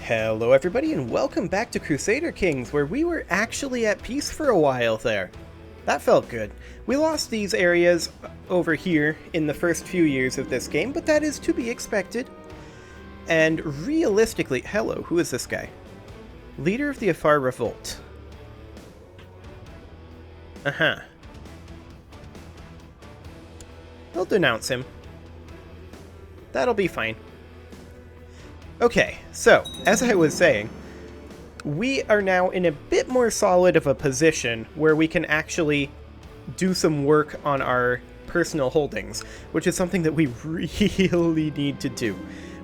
Hello everybody and welcome back to Crusader Kings, where we were actually at peace for a while there. That felt good. We lost these areas over here in the first few years of this game, but that is to be expected. And realistically, hello, who is this guy? Leader of the Afar Revolt. Uh-huh. They'll denounce him. That'll be fine. Okay, so, as I was saying, we are now in a bit more solid of a position where we can actually do some work on our personal holdings, which is something that we really need to do.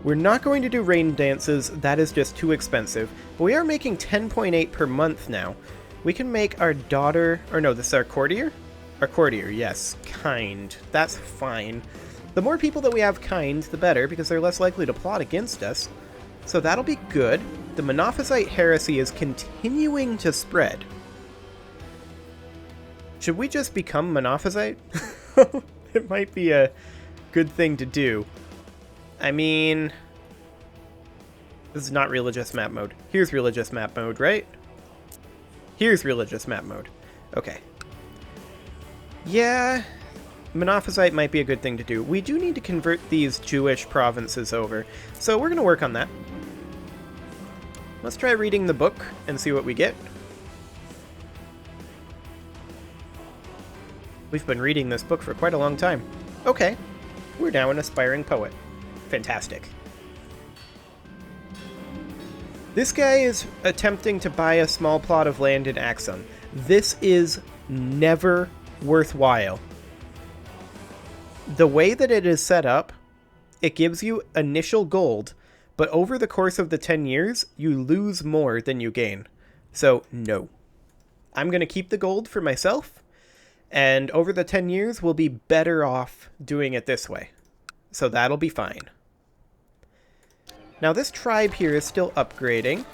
We're not going to do rain dances, that is just too expensive, but we are making 10.8 per month now. We can make our daughter, or no, this is our courtier? Our courtier, yes, kind. That's fine. The more people that we have kind, the better, because they're less likely to plot against us. So that'll be good. The Monophysite heresy is continuing to spread. Should we just become Monophysite? It might be a good thing to do. I mean, this is not religious map mode. Here's religious map mode, right? Here's religious map mode. Okay. Yeah, Monophysite might be a good thing to do. We do need to convert these Jewish provinces over, so we're going to work on that. Let's try reading the book and see what we get. We've been reading this book for quite a long time. Okay, we're now an aspiring poet. Fantastic. This guy is attempting to buy a small plot of land in Axum. This is never worthwhile. The way that it is set up, it gives you initial gold, but over the course of the 10 years, you lose more than you gain. So, no. I'm going to keep the gold for myself, and over the 10 years, we'll be better off doing it this way. So that'll be fine. Now, this tribe here is still upgrading,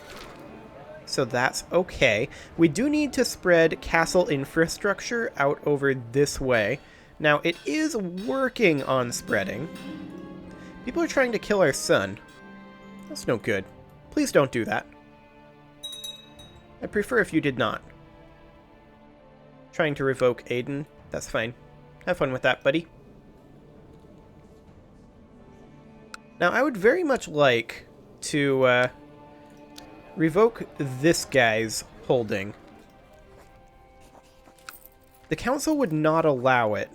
so that's okay. We do need to spread castle infrastructure out over this way. Now, it is working on spreading. People are trying to kill our son. That's no good. Please don't do that. I'd prefer if you did not. Trying to revoke Aiden. That's fine. Have fun with that, buddy. Now, I would very much like to revoke this guy's holding. The council would not allow it.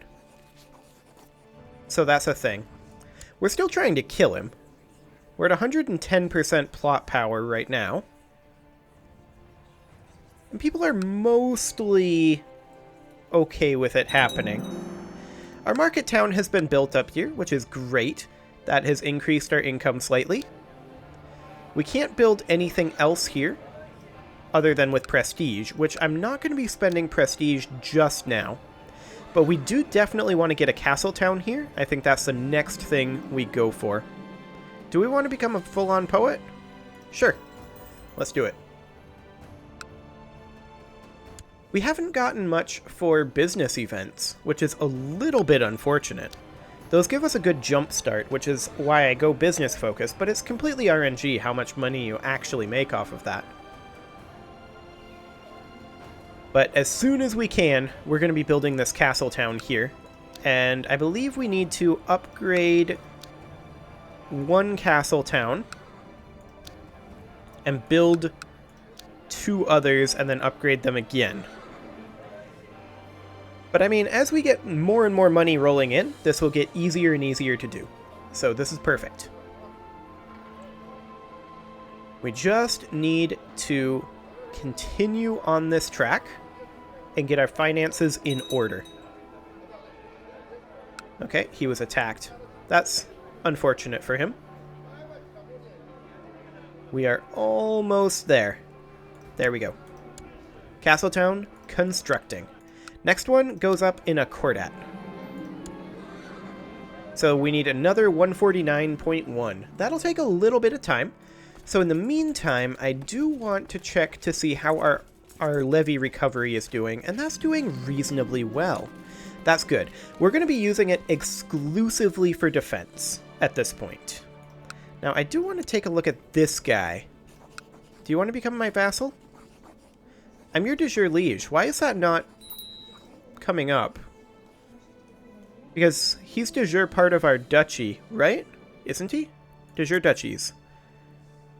So that's a thing. We're still trying to kill him. We're at 110% plot power right now. And people are mostly okay with it happening. Our market town has been built up here, which is great. That has increased our income slightly. We can't build anything else here other than with prestige, which I'm not going to be spending prestige just now. But we do definitely want to get a castle town here. I think that's the next thing we go for. Do we want to become a full-on poet? Sure. Let's do it. We haven't gotten much for business events, which is a little bit unfortunate. Those give us a good jump start, which is why I go business focused, but it's completely RNG how much money you actually make off of that. But as soon as we can, we're going to be building this castle town here. And I believe we need to upgrade one castle town and build two others and then upgrade them again. But I mean, as we get more and more money rolling in, this will get easier and easier to do. So this is perfect. We just need to continue on this track and get our finances in order. Okay, he was attacked. That's unfortunate for him. We are almost there. There we go. Castletown constructing. Next one goes up in a Cordat. So we need another 149.1. That'll take a little bit of time. So in the meantime, I do want to check to see how our levy recovery is doing, and that's doing reasonably well. That's good. We're going to be using it exclusively for defense at this point. Now, I do want to take a look at this guy. Do you want to become my vassal? I'm your de jure liege. Why is that not coming up? Because he's de jure part of our duchy, right? Isn't he? De jure duchies.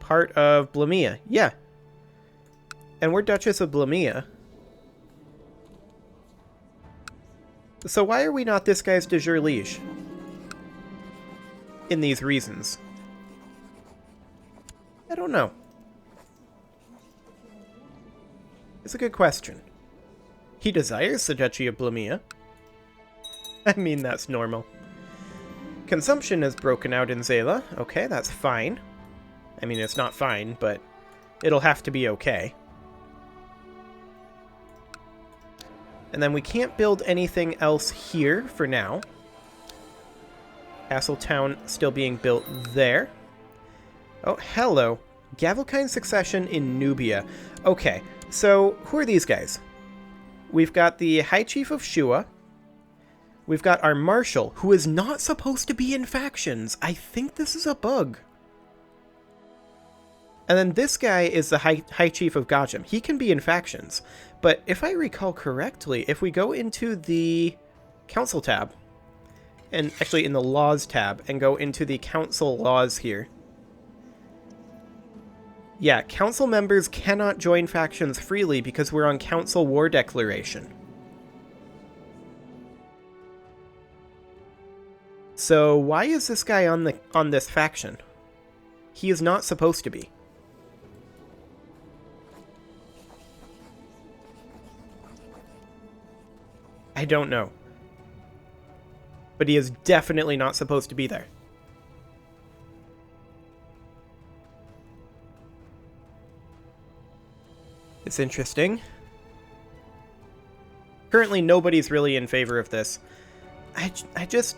Part of Blamia. Yeah. And we're Duchess of Blamia. So why are we not this guy's de jure liege? In these reasons. I don't know. It's a good question. He desires the Duchy of Blamia. I mean, that's normal. Consumption is broken out in Zela. Okay, that's fine. I mean, it's not fine, but it'll have to be okay. And then we can't build anything else here for now. Castle Town still being built there. Oh, hello. Gavelkind succession in Nubia. Okay, so who are these guys? We've got the High Chief of Shua. We've got our Marshal, who is not supposed to be in factions. I think this is a bug. And then this guy is the High Chief of Gajam. He can be in factions. But if I recall correctly, if we go into the Council tab, and actually in the Laws tab, and go into the Council Laws here. Yeah, Council members cannot join factions freely because we're on Council War Declaration. So why is this guy on this faction? He is not supposed to be. I don't know. But he is definitely not supposed to be there. It's interesting. Currently, nobody's really in favor of this. I just...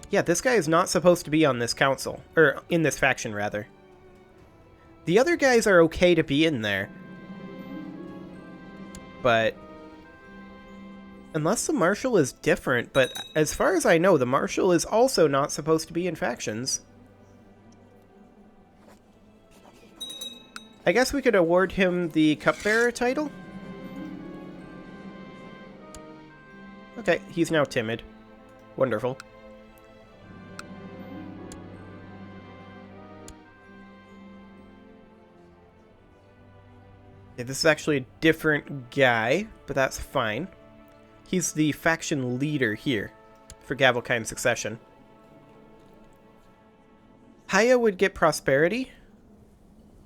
Yeah, this guy is not supposed to be on this council. Or, in this faction, rather. The other guys are okay to be in there. But... Unless the Marshal is different, but as far as I know, the Marshal is also not supposed to be in factions. I guess we could award him the Cupbearer title? Okay, he's now timid. Wonderful. Yeah, this is actually a different guy, but that's fine. He's the faction leader here for Gavelkind succession. Haya would get prosperity.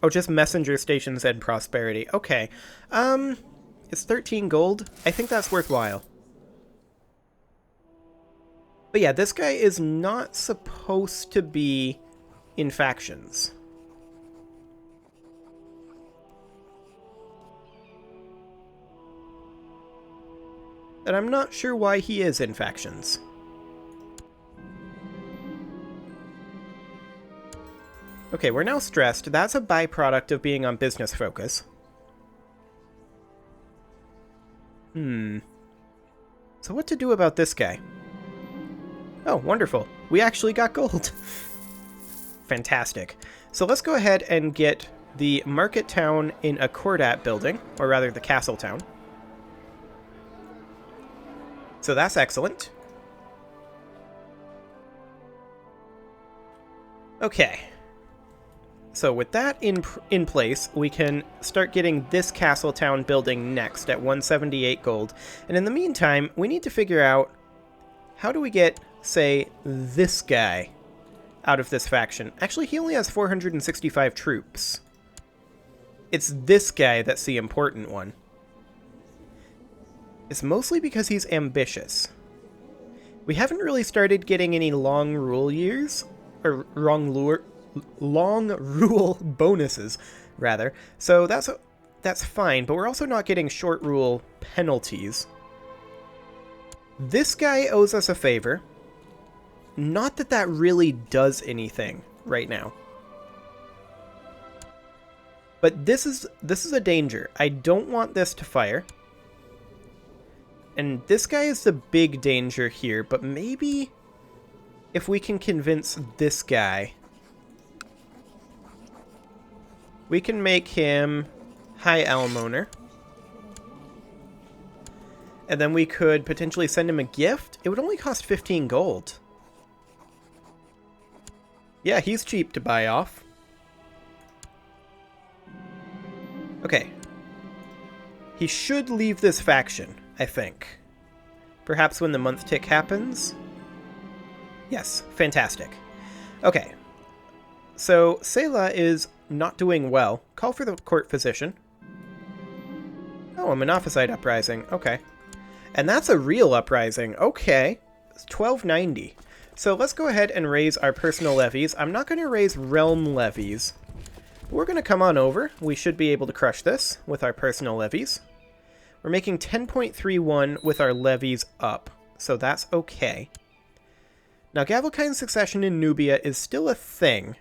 Oh, just messenger stations and prosperity. Okay. It's 13 gold. I think that's worthwhile. But yeah, this guy is not supposed to be in factions. And I'm not sure why he is in factions. Okay, we're now stressed. That's a byproduct of being on business focus. So what to do about this guy? Oh, wonderful. We actually got gold. Fantastic. So let's go ahead and get the market town in Accordat building, or rather the castle town. So that's excellent. Okay. So with that in place, we can start getting this castle town building next at 178 gold. And in the meantime, we need to figure out how do we get, say, this guy out of this faction. Actually, he only has 465 troops. It's this guy that's the important one. It's mostly because he's ambitious. We haven't really started getting any long rule years, or long rule bonuses, rather. So that's fine, but we're also not getting short rule penalties. This guy owes us a favor. Not that that really does anything right now. But this is a danger. I don't want this to fire. And this guy is the big danger here, but maybe if we can convince this guy We can make him High Almoner. And then we could potentially send him a gift. It would only cost 15 gold. Yeah, he's cheap to buy off. Okay. He should leave this faction, I think. Perhaps when the month tick happens? Yes, fantastic. Okay. So, Selah is not doing well. Call for the court physician. Oh, a Monophysite uprising. Okay. And that's a real uprising. Okay. It's 1290. So let's go ahead and raise our personal levies. I'm not going to raise realm levies. We're going to come on over. We should be able to crush this with our personal levies. We're making 10.31 with our levies up. So that's okay. Now, Gavelkind succession in Nubia is still a thing.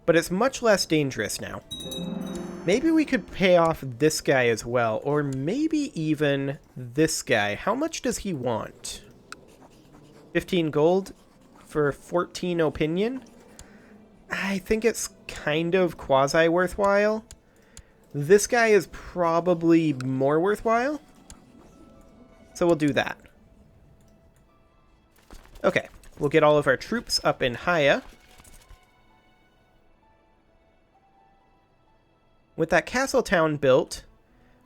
But it's much less dangerous now. Maybe we could pay off this guy as well, or maybe even this guy. How much does he want? 15 gold for 14 opinion? I think it's kind of quasi-worthwhile. This guy is probably more worthwhile. So we'll do that. Okay, we'll get all of our troops up in Haya. With that castle town built,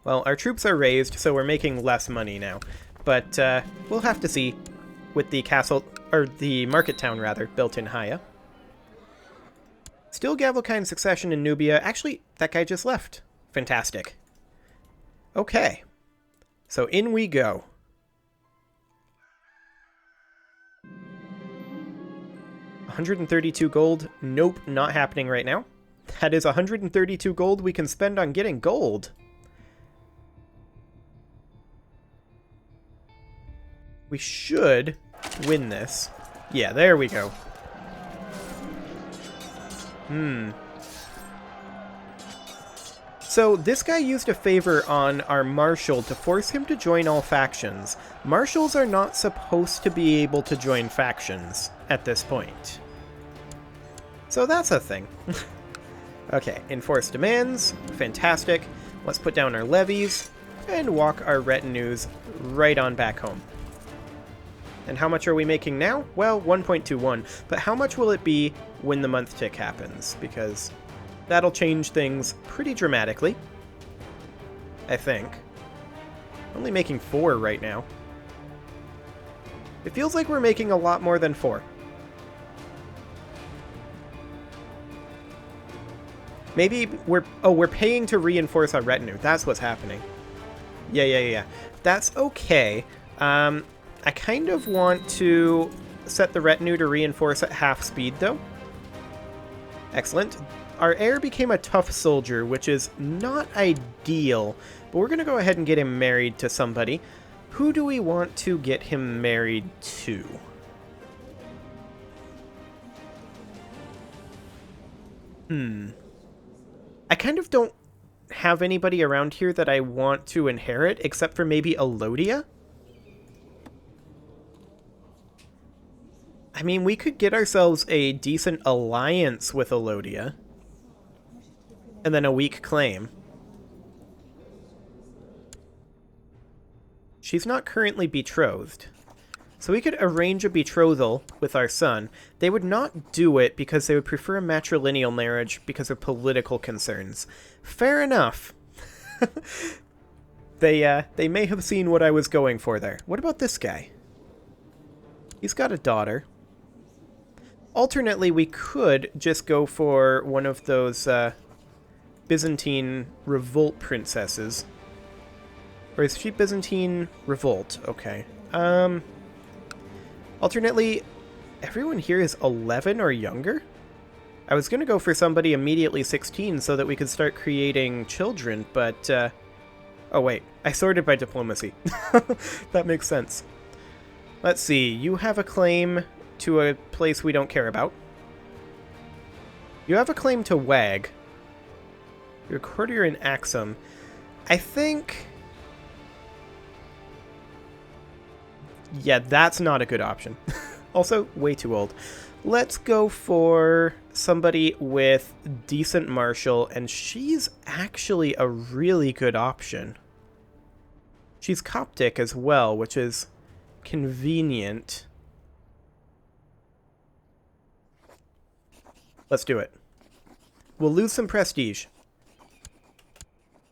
well, our troops are raised, so we're making less money now. But we'll have to see with the castle, or the market town rather, built in Haya. Still Gavelkind succession in Nubia. Actually, that guy just left. Fantastic. Okay. So in we go. $132 gold. Nope, not happening right now. That is 132 gold we can spend on getting gold. We should win this. Yeah, there we go. So this guy used a favor on our marshal to force him to join all factions. Marshals are not supposed to be able to join factions at this point. So that's a thing. Okay, enforce demands. Fantastic. Let's put down our levies and walk our retinues right on back home. And how much are we making now? Well, 1.21. But how much will it be when the month tick happens? Because that'll change things pretty dramatically. I think. Only making 4 right now. It feels like we're making a lot more than 4. Maybe we're paying to reinforce our retinue. That's what's happening. Yeah. That's okay. I kind of want to set the retinue to reinforce at half speed, though. Excellent. Our heir became a tough soldier, which is not ideal, but we're going to go ahead and get him married to somebody. Who do we want to get him married to? I kind of don't have anybody around here that I want to inherit, except for maybe Elodia. I mean, we could get ourselves a decent alliance with Elodia. And then a weak claim. She's not currently betrothed. So we could arrange a betrothal with our son. They would not do it because they would prefer a matrilineal marriage because of political concerns. Fair enough. They may have seen what I was going for there. What about this guy? He's got a daughter. Alternately, we could just go for one of those Byzantine revolt princesses. Or is she Byzantine revolt? Okay. Alternately, everyone here is 11 or younger? I was going to go for somebody immediately 16 so that we could start creating children, but... oh, wait. I sorted by diplomacy. That makes sense. Let's see. You have a claim to a place we don't care about. You have a claim to Wag. You're a courtier in Axum. I think... yeah, that's not a good option. Also, way too old. Let's go for somebody with decent martial, and she's actually a really good option. She's Coptic as well, which is convenient. Let's do it. We'll lose some prestige.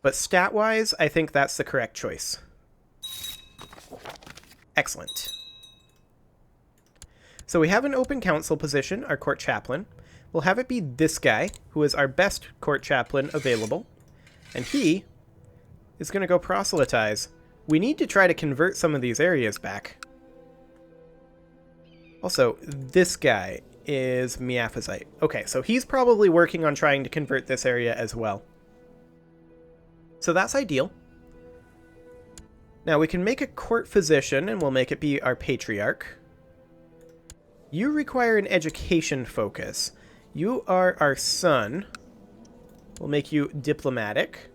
But stat-wise, I think that's the correct choice. Excellent. So we have an open council position, our court chaplain. We'll have it be this guy, who is our best court chaplain available. And he is going to go proselytize. We need to try to convert some of these areas back. Also, this guy is Miaphysite. Okay, so he's probably working on trying to convert this area as well. So that's ideal. Now we can make a court physician, and we'll make it be our patriarch. You require an education focus. You are our son. We'll make you diplomatic.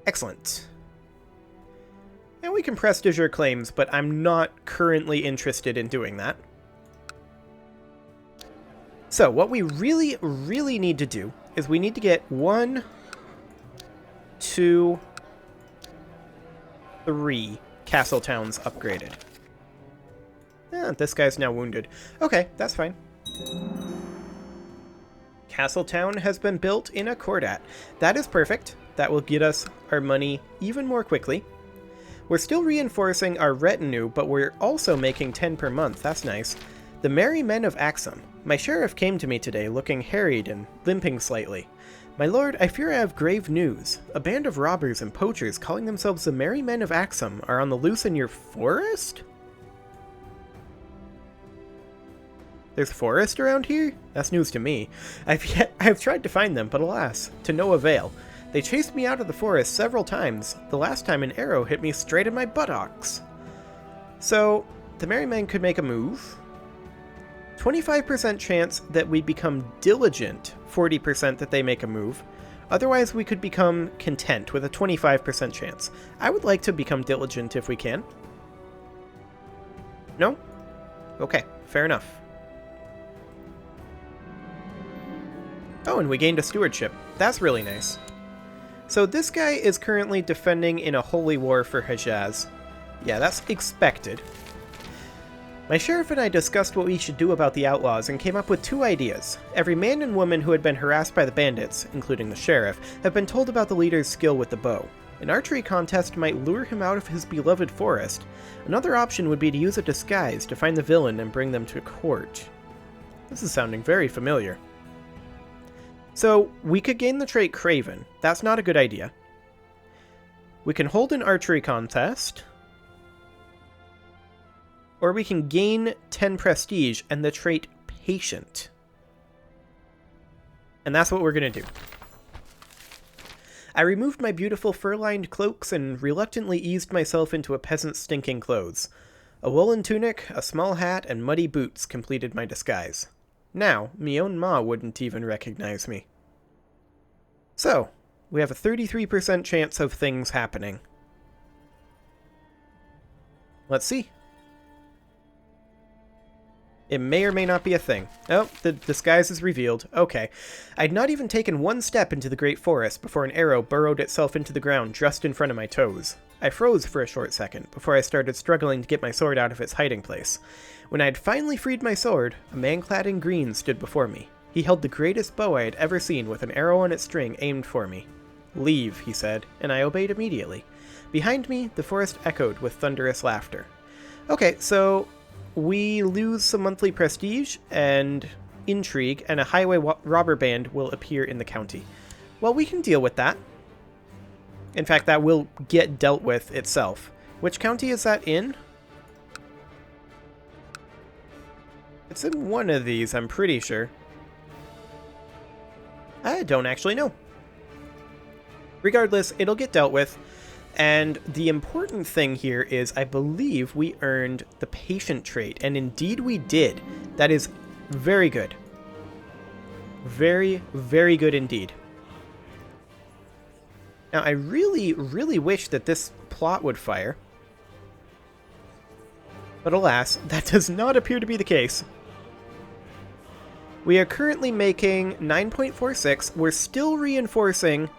Excellent. And we can prestige your claims, but I'm not currently interested in doing that. So what we really, really need to do is we need to get 1, 2, 3 castle towns upgraded. This guy's now wounded. Okay, that's fine. Castle town has been built in a Kordat. That is perfect. That will get us our money even more quickly. We're still reinforcing our retinue, but we're also making 10 per month. That's nice. The Merry Men of Axum. My sheriff came to me today looking harried and limping slightly. My lord, I fear I have grave news. A band of robbers and poachers calling themselves the Merry Men of Axum are on the loose in your forest? There's a forest around here? That's news to me. I've tried to find them, but alas, to no avail. They chased me out of the forest several times. The last time an arrow hit me straight in my buttocks. So, the Merry Men could make a move. 25% chance that we become diligent, 40% that they make a move. Otherwise, we could become content with a 25% chance. I would like to become diligent if we can. No? Okay, fair enough. Oh, and we gained a stewardship. That's really nice. So this guy is currently defending in a holy war for Hejaz. Yeah, that's expected. My sheriff and I discussed what we should do about the outlaws and came up with 2 ideas. Every man and woman who had been harassed by the bandits, including the sheriff, have been told about the leader's skill with the bow. An archery contest might lure him out of his beloved forest. Another option would be to use a disguise to find the villain and bring them to court. This is sounding very familiar. So, we could gain the trait Craven. That's not a good idea. We can hold an archery contest. Or we can gain 10 prestige and the trait Patient. And that's what we're going to do. I removed my beautiful fur-lined cloaks and reluctantly eased myself into a peasant's stinking clothes. A woolen tunic, a small hat, and muddy boots completed my disguise. Now, me own ma wouldn't even recognize me. So, we have a 33% chance of things happening. Let's see. It may or may not be a thing. Oh, the disguise is revealed. Okay. I'd not even taken 1 step into the great forest before an arrow burrowed itself into the ground just in front of my toes. I froze for a short second before I started struggling to get my sword out of its hiding place. When I had finally freed my sword, a man clad in green stood before me. He held the greatest bow I had ever seen with an arrow on its string aimed for me. "Leave," he said, and I obeyed immediately. Behind me, the forest echoed with thunderous laughter. Okay, so we lose some monthly prestige and intrigue, and a highway robber band will appear in the county. Well, we can deal with that. In fact, that will get dealt with itself. Which county is that in? It's in one of these, I'm pretty sure. I don't actually know. Regardless, it'll get dealt with. And the important thing here is I believe we earned the patient trait, and indeed we did. That is very good. Very, very good indeed. Now, I really, really wish that this plot would fire. But alas, that does not appear to be the case. We are currently making 9.46. We're still reinforcing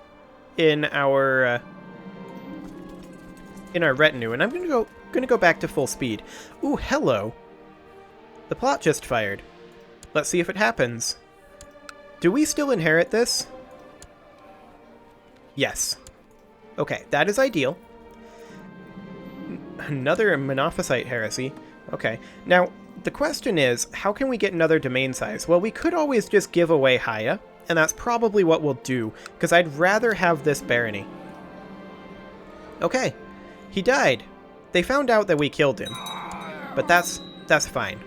in our retinue, and I'm gonna go back to full speed. Ooh, hello. The plot just fired. Let's see if it happens. Do we still inherit this? Yes. Okay, that is ideal. Another Monophysite heresy. Okay. Now, the question is, how can we get another domain size? Well, we could always just give away Haya, and that's probably what we'll do, because I'd rather have this barony. Okay. He died. They found out that we killed him. But that's fine.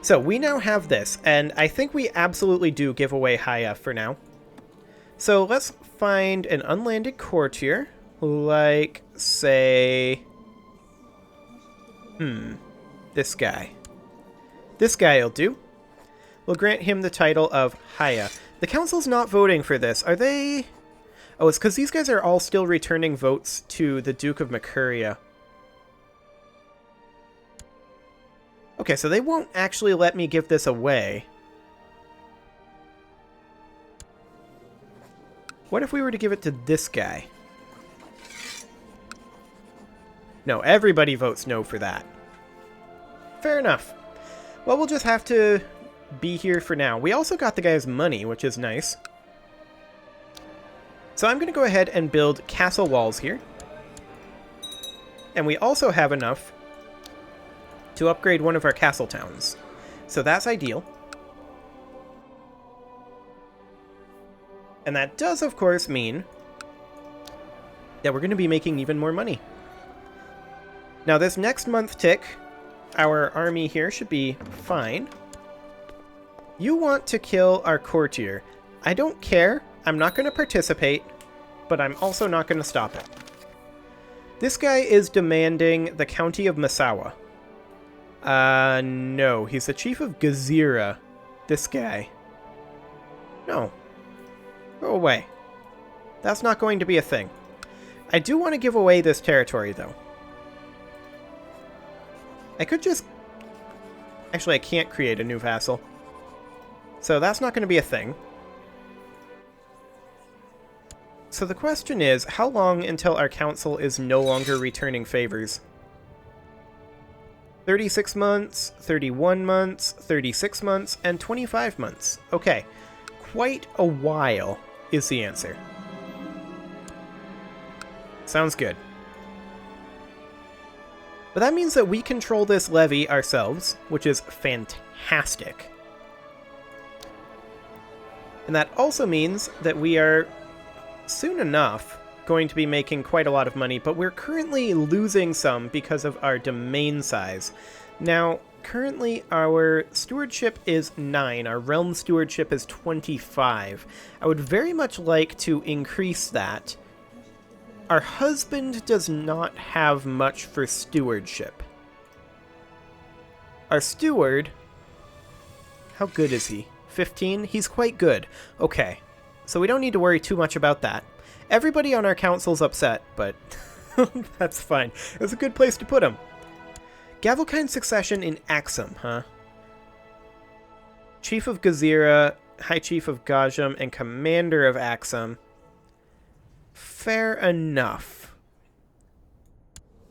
So, we now have this, and I think we absolutely do give away Haya for now. So, let's find an unlanded courtier, like, say... this guy. This guy'll do. We'll grant him the title of Haya. The council's not voting for this, are they? Oh, it's because these guys are all still returning votes to the Duke of Mercuria. Okay, so they won't actually let me give this away. What if we were to give it to this guy? No, everybody votes no for that. Fair enough. Well, we'll just have to be here for now. We also got the guy's money, which is nice. So I'm going to go ahead and build castle walls here. And we also have enough to upgrade one of our castle towns. So that's ideal. And that does, of course, mean that we're going to be making even more money. Now, this next month tick, our army here should be fine. You want to kill our courtier. I don't care. I'm not going to participate, but I'm also not going to stop it. This guy is demanding the county of Masawa. No. He's the chief of Gazira. This guy. No. Go away. That's not going to be a thing. I do want to give away this territory, though. I could just... Actually, I can't create a new vassal. So that's not going to be a thing. So the question is, how long until our council is no longer returning favors? 36 months, 31 months, 36 months, and 25 months. Okay. Quite a while is the answer. Sounds good. But that means that we control this levy ourselves, which is fantastic. And that also means that we are, soon enough, going to be making quite a lot of money, but we're currently losing some because of our domain size. Now, currently our stewardship is 9, our realm stewardship is 25. I would very much like to increase that. Our husband does not have much for stewardship. Our steward, how good is he? 15? He's quite good. Okay, so we don't need to worry too much about that. Everybody on our council's upset, but that's fine. It's a good place to put him. Gavelkind succession in Axum, huh? Chief of Gazira, High Chief of Gajam, and Commander of Axum. Fair enough.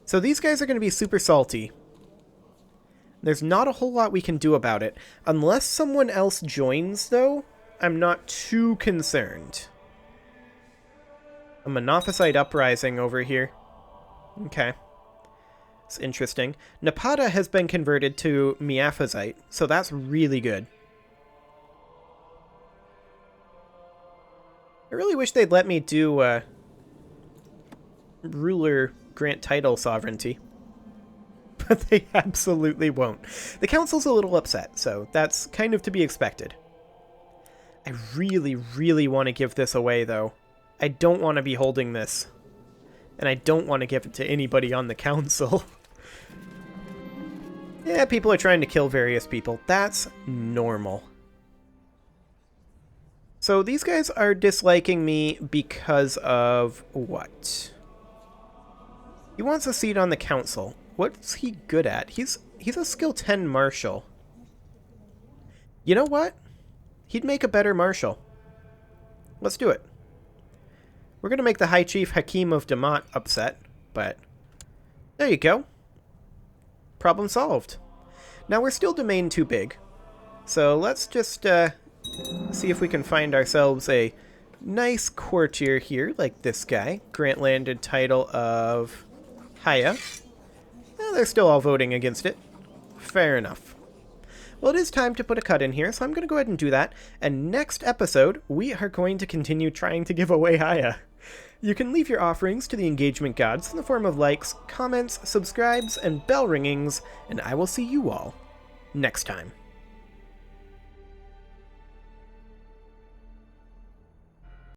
So these guys are going to be super salty. There's not a whole lot we can do about it. Unless someone else joins, though, I'm not too concerned. A Monophysite uprising over here. Okay. It's interesting. Napata has been converted to Miaphysite, so that's really good. I really wish they'd let me do ruler grant title sovereignty. But they absolutely won't. The council's a little upset, so that's kind of to be expected. I really, really want to give this away, though. I don't want to be holding this. And I don't want to give it to anybody on the council. Yeah, people are trying to kill various people. That's normal. So these guys are disliking me because of what? He wants a seat on the council. What's he good at? He's a skill 10 marshal. You know what? He'd make a better marshal. Let's do it. We're going to make the High Chief Hakim of Damat upset, but there you go. Problem solved. Now we're still domain too big, so let's just see if we can find ourselves a nice courtier here, like this guy. Grant landed title of Haya. They're still all voting against it. Fair enough. Well, it is time to put a cut in here, so I'm going to go ahead and do that. And next episode, we are going to continue trying to give away Haya. You can leave your offerings to the engagement gods in the form of likes, comments, subscribes, and bell ringings, and I will see you all next time.